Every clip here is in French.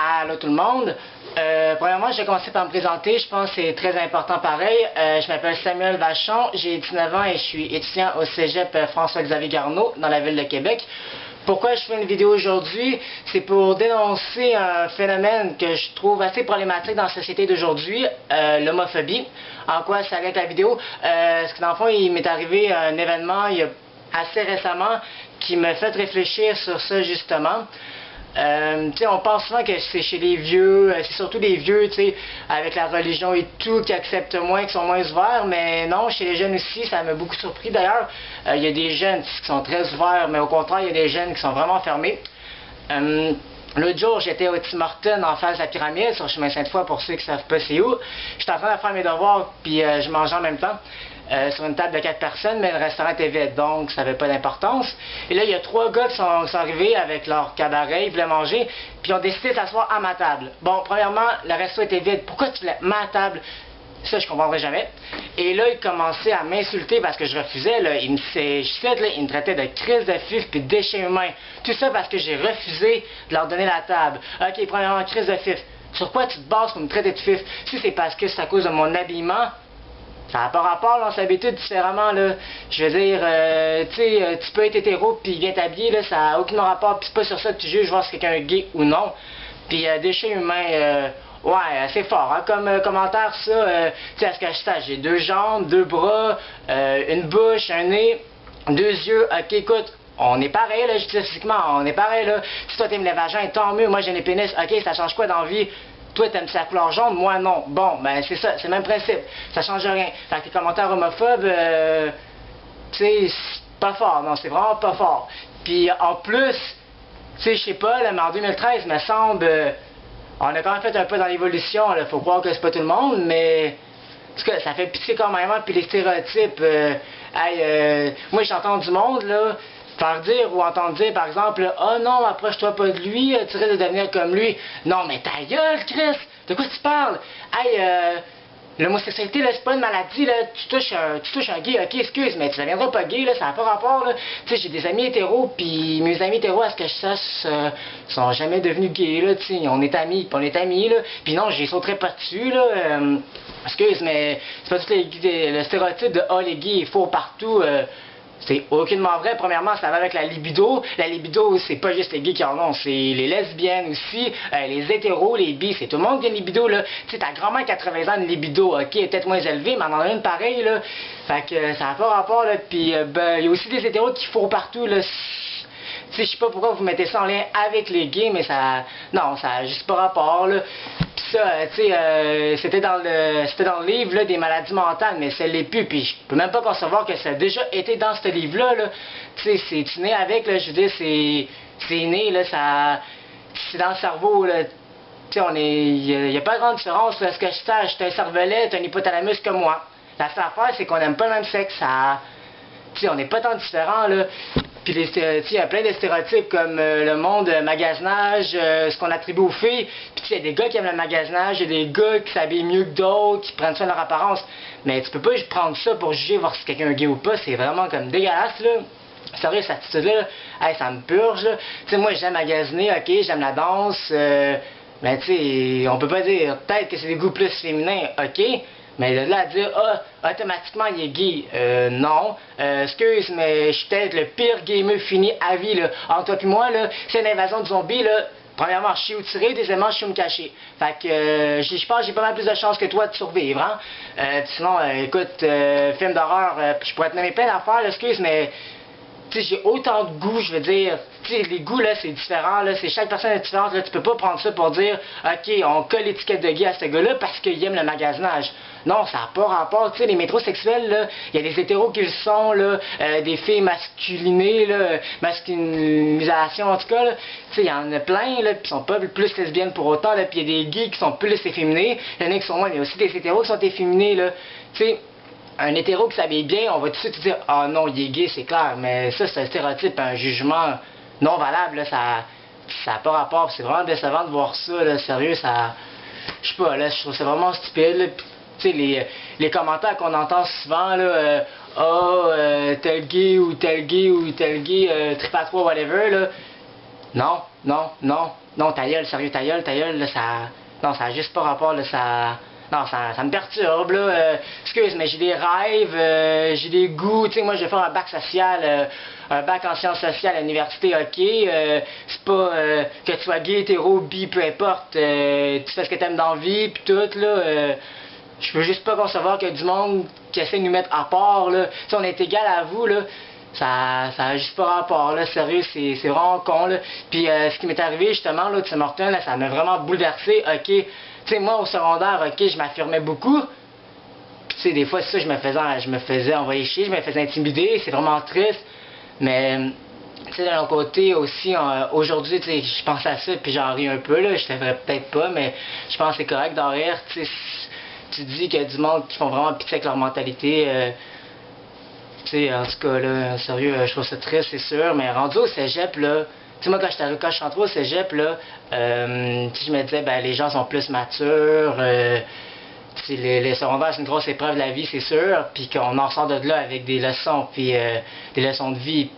Allô tout le monde. Premièrement, je vais commencer par me présenter. Je pense que c'est très important pareil. Je m'appelle Samuel Vachon, j'ai 19 ans et je suis étudiant au cégep François-Xavier Garneau dans la ville de Québec. Pourquoi je fais une vidéo aujourd'hui? C'est pour dénoncer un phénomène que je trouve assez problématique dans la société d'aujourd'hui, l'homophobie. En quoi ça avec la vidéo? Parce que dans le fond, il m'est arrivé un événement assez récemment qui m'a fait réfléchir sur ça justement. On pense souvent que c'est chez les vieux, c'est surtout les vieux, avec la religion et tout, qui acceptent moins, qui sont moins ouverts, mais non, chez les jeunes aussi, ça m'a beaucoup surpris d'ailleurs. Il y a des jeunes qui sont très ouverts, mais au contraire, il y a des jeunes qui sont vraiment fermés. L'autre jour, j'étais au Tim Hortons en face de la pyramide, sur le chemin Sainte-Foy, pour ceux qui ne savent pas c'est où. J'étais en train de faire mes devoirs, puis je mangeais en même temps. Sur une table de 4 personnes, mais le restaurant était vide, donc ça n'avait pas d'importance. Et là, il y a 3 gars qui sont arrivés avec leur cabaret, ils voulaient manger, puis ils ont décidé de s'asseoir à ma table. Bon, premièrement, le resto était vide. Pourquoi tu voulais ma table? Ça, je comprendrai jamais. Et là, ils commençaient à m'insulter parce que je refusais. Là, ils me traitaient de crise de fif puis de déchets humains. Tout ça parce que j'ai refusé de leur donner la table. Ok, premièrement, crise de fif. Sur quoi tu te bases pour me traiter de fif? Si c'est parce que c'est à cause de mon habillement, ça n'a pas rapport, là, on s'habitue différemment, là. Je veux dire, tu peux être hétéro puis bien t'habiller, là, ça n'a aucun rapport, puis c'est pas sur ça que tu juges voir si quelqu'un est gay ou non. Puis déchets humains, ouais, c'est fort, hein, comme commentaire, ça, tu sais, à ce que je sache, j'ai 2 jambes, 2 bras, une bouche, un nez, 2 yeux, ok, écoute, on est pareil, là, je dis physiquement, on est pareil, là. Si toi t'aimes les vagins, tant mieux, moi j'ai les pénis, ok, ça change quoi dans la vie? Toi, t'aimes la couleur jaune, moi non. Bon, ben c'est ça, c'est le même principe. Ça change rien. Fait que les commentaires homophobes, tu sais, c'est pas fort. Non, c'est vraiment pas fort. Puis en plus, tu sais, je sais pas, là, mais en 2013, me semble, on a quand même fait un peu dans l'évolution. Faut croire que c'est pas tout le monde, mais en tout cas, ça fait pitié quand même. Puis les stéréotypes, moi j'entends du monde, là, faire dire ou entendre dire par exemple, oh non, approche-toi pas de lui, tu risques de devenir comme lui. Non, mais ta gueule, Chris, de quoi tu parles? L'homosexualité, là, c'est pas une maladie, là, tu touches un gay, ok, excuse, mais tu deviendras pas gay, là, ça n'a pas rapport, là. Tu sais, j'ai des amis hétéros, puis mes amis hétéros, à ce que je sache, sont jamais devenus gays, là, tu sais, on est amis, là, puis non, j'y sauterai pas dessus, là, excuse, mais c'est pas tout le stéréotype de, oh, les gays, il faut partout, c'est aucunement vrai. Premièrement, ça va avec la libido. La libido, c'est pas juste les gays qui en ont, c'est les lesbiennes aussi, les hétéros, les bis, c'est tout le monde qui a une libido, là. Tu sais, ta grand-mère 80 ans, une libido, ok, elle est peut-être moins élevée, mais on en a une pareille, là. Fait que ça n'a pas rapport, là. Puis, ben, il y a aussi des hétéros qui fourrent partout, là. Tu sais, je sais pas pourquoi vous mettez ça en lien avec les gays, mais ça... Non, ça n'a juste pas rapport, là. Pis ça, tu sais, c'était dans le livre, là, des maladies mentales, mais ça l'est plus, puis je peux même pas concevoir que ça a déjà été dans ce livre-là, là. Tu sais, tu nais avec, là, je veux dire, c'est né, là, ça... C'est dans le cerveau, là. Tu sais, il n'y a pas grande différence, là. Ce que je sache, t'as un cervelet, t'as un hypothalamus comme moi. La seule affaire, c'est qu'on n'aime pas le même sexe, ça... Tu sais, on n'est pas tant différents, là. Puis il y a plein de stéréotypes comme le monde magasinage, ce qu'on attribue aux filles. Puis il y a des gars qui aiment le magasinage, il y a des gars qui s'habillent mieux que d'autres, qui prennent soin de leur apparence. Mais tu peux pas prendre ça pour juger voir si quelqu'un est gay ou pas, c'est vraiment comme dégueulasse, là. Sérieux, cette attitude-là, hey, ça me purge, là. Tu sais, moi j'aime magasiner, ok, j'aime la danse, mais tu sais, on peut pas dire, peut-être que c'est des goûts plus féminins, ok. Mais de là à dire, ah, automatiquement il est gay, non. Excuse, mais je suis peut-être le pire gamer fini à vie, là. Entre toi et moi, là, c'est une invasion de zombies, là. Premièrement, je suis où tirer, deuxièmement, je suis où me cacher. Fait que, je pense que j'ai pas mal plus de chances que toi de survivre, hein. Sinon, écoute, film d'horreur, je pourrais te nommer plein d'affaires, excuse, mais... Tu sais, j'ai autant de goûts, je veux dire, tu sais, les goûts, là, c'est différent, là, c'est chaque personne est différente, là, tu peux pas prendre ça pour dire, ok, on colle l'étiquette de gay à ce gars-là parce qu'il aime le magasinage. Non, ça n'a pas rapport, tu sais, les métrosexuels, là, il y a des hétéros qui le sont, là, des filles masculinées, là, masculinisation, en tout cas, là, tu sais, il y en a plein, là, qui sont pas plus lesbiennes pour autant, là, puis il y a des gays qui sont plus efféminés, il y en a qui sont moins, mais il y a aussi des hétéros qui sont efféminés, là, tu sais. Un hétéro qui s'habille bien, on va tout de suite dire « Ah non, il est gay, c'est clair. » Mais ça, c'est un stéréotype, un jugement non valable. Là, ça n'a pas rapport. C'est vraiment décevant de voir ça. Là, sérieux, ça... Je sais pas, là, je trouve ça vraiment stupide. Tu sais, les commentaires qu'on entend souvent, là, tel gay ou tel gay ou tel gay, trip à trois, whatever, là. Non, non, non. Non, ta gueule, sérieux, ta gueule, là, ça... Non, ça a juste pas rapport, là, ça... Non, ça me perturbe, là. Excuse, mais j'ai des rêves, j'ai des goûts. Tu sais, moi, je vais faire un bac social, un bac en sciences sociales à l'université, ok. C'est pas que tu sois gay, hétéro, bi, peu importe. Tu fais ce que t'aimes dans la vie, pis tout, là. Je peux juste pas concevoir qu'il y a du monde qui essaie de nous mettre à part, là. Tu sais, on est égal à vous, là. Ça a juste pas rapport, là, sérieux, c'est vraiment con, là. Puis ce qui m'est arrivé, justement, là, de Tim Hortons, là, ça m'a vraiment bouleversé, ok. Tu sais, moi, au secondaire, ok, je m'affirmais beaucoup. Puis, tu sais, des fois, c'est ça, je me faisais envoyer chier, je me faisais intimider, c'est vraiment triste. Mais, tu sais, d'un autre côté, aussi, aujourd'hui, tu sais, je pense à ça, puis j'en ris un peu, là, je devrais peut-être pas, mais je pense que c'est correct d'en rire, tu sais. Tu dis qu'il y a du monde qui font vraiment pitié avec leur mentalité, tu sais, en tout cas, là, sérieux, je trouve ça triste, c'est sûr, mais rendu au cégep, là, tu sais, moi, quand je suis entré au cégep, là, je me disais, ben, les gens sont plus matures, les secondaires, c'est une grosse épreuve de la vie, c'est sûr, puis qu'on en sort de là avec des leçons, puis des leçons de vie,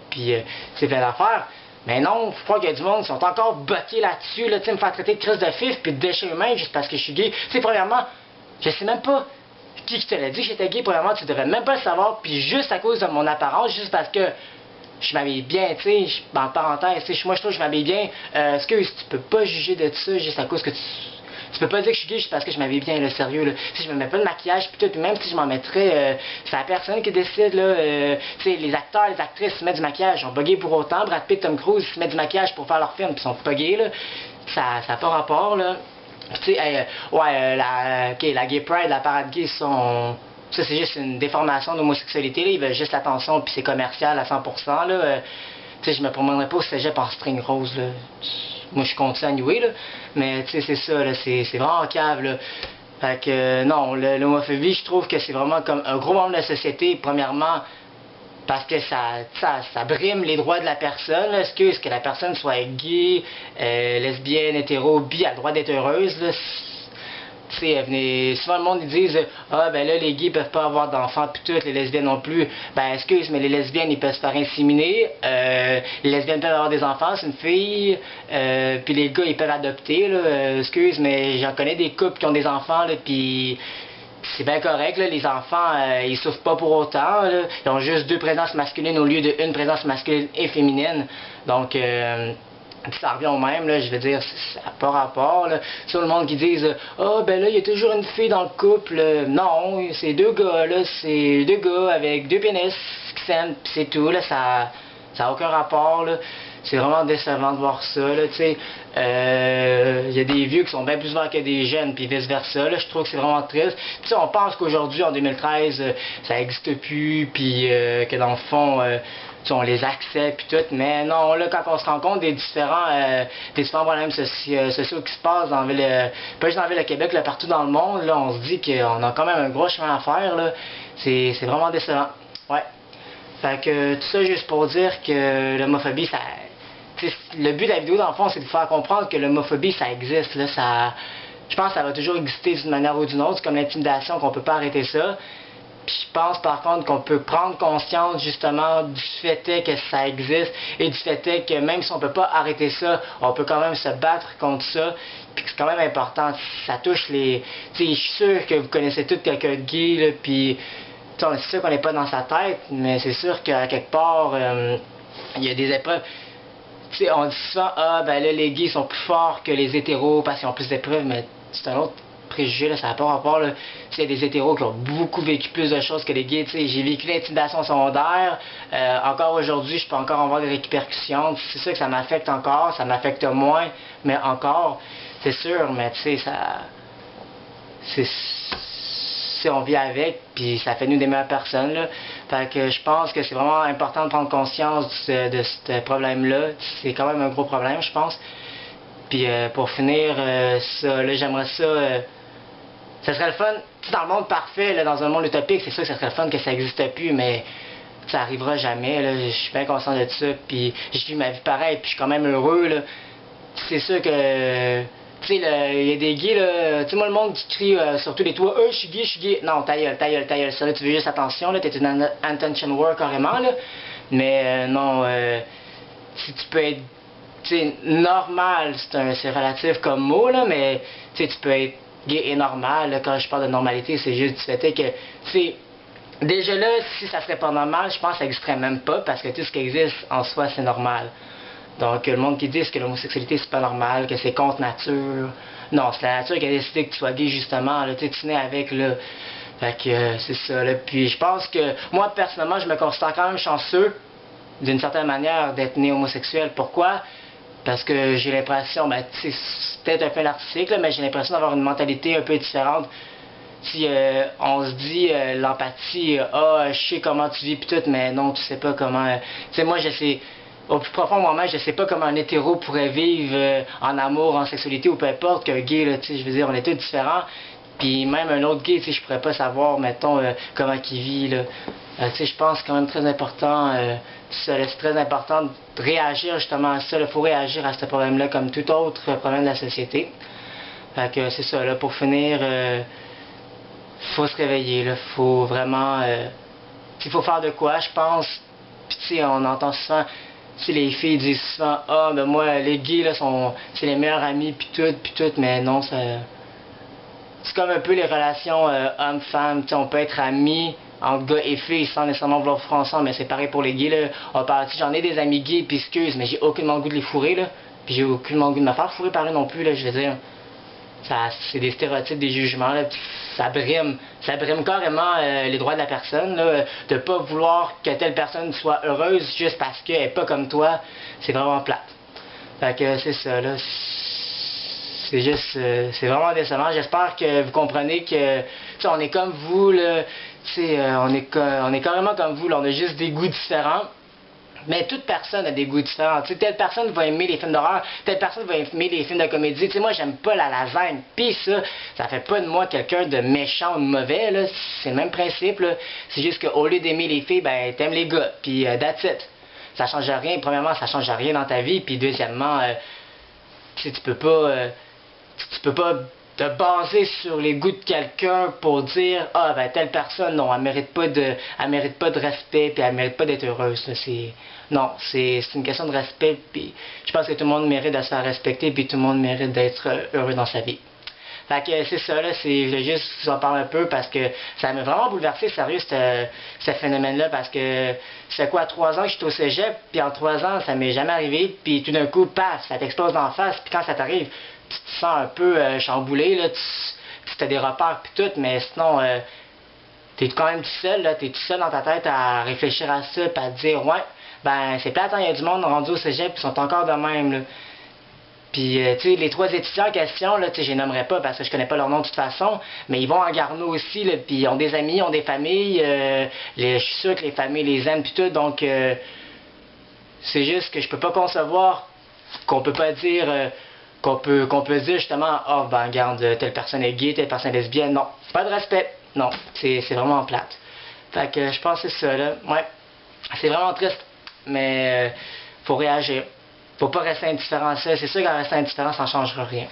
puis c'est plein d'affaires. Mais non, je crois qu'il y a du monde qui sont encore bloqués là-dessus, là, tu sais, me faire traiter de crise de fif, puis de déchets humains juste parce que je suis gay. Tu sais, premièrement, je sais même pas qui te l'a dit que j'étais gay, premièrement, tu devrais même pas le savoir, puis juste à cause de mon apparence, juste parce que je m'habille bien, tu sais, en parenthèse, tu sais, moi je trouve que je m'habille bien, excuse, tu peux pas juger de ça juste à cause que tu peux pas dire que je suis gay juste parce que je m'habille bien, là, sérieux, là. Si je me mets pas de maquillage, puis tout, puis même si je m'en mettrais, c'est la personne qui décide, là, tu sais, les acteurs, les actrices se mettent du maquillage, ils sont pas gays pour autant, Brad Pitt, Tom Cruise, ils se mettent du maquillage pour faire leur film, puis ils sont pas gays, là, ça a pas rapport, là. Tu sais, la Gay Pride, la parade gay, ça c'est juste une déformation d'homosexualité, là, ils veulent juste l'attention, puis c'est commercial à 100%, là. Tu sais, je me promènerais pas au cégep en string rose, là. Moi, je suis contre ça anyway, là. Mais, tu sais, c'est ça, là, c'est vraiment cave, là. Fait que, non, l'homophobie, je trouve que c'est vraiment comme un gros membre de la société, premièrement, parce que ça brime les droits de la personne. Est-ce que la personne soit gay, lesbienne, hétéro, bi, a le droit d'être heureuse, là? Tu sais, souvent le monde ils disent ah ben là les gays peuvent pas avoir d'enfants puis toutes les lesbiennes non plus. Ben excuse, mais les lesbiennes ils peuvent se faire inséminer, les lesbiennes peuvent avoir des enfants, c'est une fille, puis les gars ils peuvent adopter là, excuse, mais j'en connais des couples qui ont des enfants là, puis c'est bien correct, là, les enfants, ils souffrent pas pour autant, là. Ils ont juste 2 présences masculines au lieu d'une présence masculine et féminine. Donc, ça revient au même, là, je veux dire, ça n'a pas rapport, là. Sur le monde qui disent ah, ben là, il y a toujours une fille dans le couple. Non, c'est 2 gars, là, c'est 2 gars avec 2 pénis qui s'aiment, pis c'est tout, là, ça a aucun rapport, là. C'est vraiment décevant de voir ça, là, tu sais. Il y a des vieux qui sont bien plus verts que des jeunes, puis vice-versa, là. Je trouve que c'est vraiment triste. Tu sais, on pense qu'aujourd'hui, en 2013, ça n'existe plus, puis que dans le fond, on les accepte, puis tout. Mais non, là, quand on se rend compte des différents problèmes sociaux qui se passent dans la ville, pas juste dans la ville de Québec, là, partout dans le monde, là, on se dit qu'on a quand même un gros chemin à faire, là. C'est vraiment décevant. Ouais. Fait que tout ça juste pour dire que l'homophobie, ça... Le but de la vidéo, dans le fond, c'est de faire comprendre que l'homophobie, ça existe. Là, je pense que ça va toujours exister d'une manière ou d'une autre. C'est comme l'intimidation, qu'on peut pas arrêter ça. Puis je pense par contre qu'on peut prendre conscience justement du fait que ça existe et du fait que même si on peut pas arrêter ça, on peut quand même se battre contre ça. Puis c'est quand même important. Ça touche les... Tu sais, je suis sûr que vous connaissez tous quelqu'un de gay, là, puis... C'est sûr qu'on n'est pas dans sa tête, mais c'est sûr qu'à quelque part, il y a des épreuves. Tu sais, on dit souvent, ah, ben là, les gays sont plus forts que les hétéros parce qu'ils ont plus d'épreuves, mais c'est un autre préjugé, là, ça n'a pas rapport, là. Tu sais, il y a des hétéros qui ont beaucoup vécu plus de choses que les gays, tu sais, j'ai vécu l'intimidation secondaire, encore aujourd'hui, je peux encore avoir des répercussions, c'est sûr que ça m'affecte encore, ça m'affecte moins, mais encore, c'est sûr, mais tu sais, on vit avec, puis ça fait nous des meilleures personnes, là. Fait que je pense que c'est vraiment important de prendre conscience de ce problème-là. C'est quand même un gros problème, je pense. Puis pour finir, ça, là, j'aimerais ça... ça serait le fun, dans le monde parfait, là, dans un monde utopique, c'est sûr que ça serait le fun que ça n'existe plus, mais ça arrivera jamais, là. Je suis bien conscient de ça, puis je vis ma vie pareil, puis je suis quand même heureux, là. C'est sûr que... Tu sais, il y a des gays, là, tu sais, moi, le monde qui crie sur tous les toits, je suis gay, je suis gay. Non, ta gueule, ta gueule, ta gueule. Ça, là, tu veux juste attention, là, t'es une attention whore carrément, là. Mais non, si tu peux être tu sais, normal, c'est relatif comme mot, là, mais tu sais, tu peux être gay et normal, là, quand je parle de normalité, c'est juste du fait que, tu sais, déjà là, si ça serait pas normal, je pense que ça n'existerait même pas, parce que tout ce qui existe en soi, c'est normal. Donc, le monde qui dit que l'homosexualité, c'est pas normal, que c'est contre nature. Non, c'est la nature qui a décidé que tu sois gay, justement, là, tu nais avec, là. Fait que, c'est ça, là. Puis, je pense que, moi, personnellement, je me considère quand même chanceux, d'une certaine manière, d'être né homosexuel. Pourquoi? Parce que j'ai l'impression, ben, c'est peut-être un peu narcissique, là, mais j'ai l'impression d'avoir une mentalité un peu différente. Si on se dit l'empathie, je sais comment tu vis pis tout, mais non, tu sais pas comment. Tu sais, moi, je sais, au plus profond de moi-même, je sais pas comment un hétéro pourrait vivre en amour, en sexualité ou peu importe qu'un gay, là, tu sais, je veux dire, on est tous différents. Puis même un autre gay, tu sais, je pourrais pas savoir, mettons, comment il vit, là. Tu sais, je pense que c'est quand même très important, c'est très important de réagir justement à ça. Il faut réagir à ce problème-là comme tout autre problème de la société. Fait que c'est ça, là, pour finir, faut se réveiller, là, faut vraiment, il faut faire de quoi, je pense. Puis tu sais, on entend souvent, si les filles disent souvent, ah, ben moi, les gays, là, c'est les meilleurs amis, puis tout, mais non, ça... C'est comme un peu les relations homme-femme, on peut être amis entre gars et filles sans nécessairement vouloir faire ensemble, mais c'est pareil pour les gays, là. J'en ai des amis gays, puis excuse, mais j'ai aucunement le goût de les fourrer, là. Puis j'ai aucunement le goût de me faire fourrer par eux non plus, là, je veux dire. C'est des stéréotypes, des jugements, là, ça brime carrément les droits de la personne, là, de pas vouloir que telle personne soit heureuse juste parce qu'elle est pas comme toi, c'est vraiment plate. Fait que c'est ça, là. C'est juste, c'est vraiment décevant. J'espère que vous comprenez que, tu sais, on est comme vous, là, tu sais, on est carrément comme vous, là, on a juste des goûts différents. Mais toute personne a des goûts différents. Tu sais, telle personne va aimer les films d'horreur, telle personne va aimer les films de comédie. Tu sais, moi, j'aime pas la lasagne. Pis ça fait pas de moi quelqu'un de méchant ou de mauvais, là. C'est le même principe, là. C'est juste qu'au lieu d'aimer les filles, ben, t'aimes les gars. Puis, that's it. Ça change rien. Premièrement, ça change rien dans ta vie. Puis, deuxièmement, tu sais, tu peux pas te baser sur les goûts de quelqu'un pour dire ah ben telle personne non elle mérite pas de respect puis elle mérite pas d'être heureuse là. C'est une question de respect puis je pense que tout le monde mérite de se faire respecter puis tout le monde mérite d'être heureux dans sa vie. Fait que c'est ça, là, je voulais juste vous en parler un peu parce que ça m'a vraiment bouleversé, sérieux, ce phénomène-là, parce que c'est quoi, 3 ans que je suis au cégep, puis en 3 ans, ça m'est jamais arrivé, puis tout d'un coup, paf, ça t'explose en face, puis quand ça t'arrive, tu te sens un peu chamboulé, là, tu as des repères, puis tout, mais sinon, t'es quand même tout seul, là, t'es tout seul dans ta tête à réfléchir à ça, puis à te dire, ouais, ben, c'est plate, il y a du monde rendu au cégep, qui sont encore de même, là. Puis, tu sais, les 3 étudiants en question, là, tu sais, je les nommerai pas parce que je connais pas leur nom de toute façon, mais ils vont en Garneau aussi, là, puis ils ont des amis, ils ont des familles, je suis sûr que les familles les aiment, puis tout, donc, c'est juste que je peux pas concevoir qu'on peut pas dire, qu'on peut dire justement, oh, ben, regarde, telle personne est gay, telle personne est lesbienne, non, c'est pas de respect, non, c'est vraiment plate. Fait que, je pense que c'est ça, là, ouais, c'est vraiment triste, mais faut réagir. Faut pas rester indifférent à ça. C'est sûr qu'en restant indifférent, ça ne changera rien.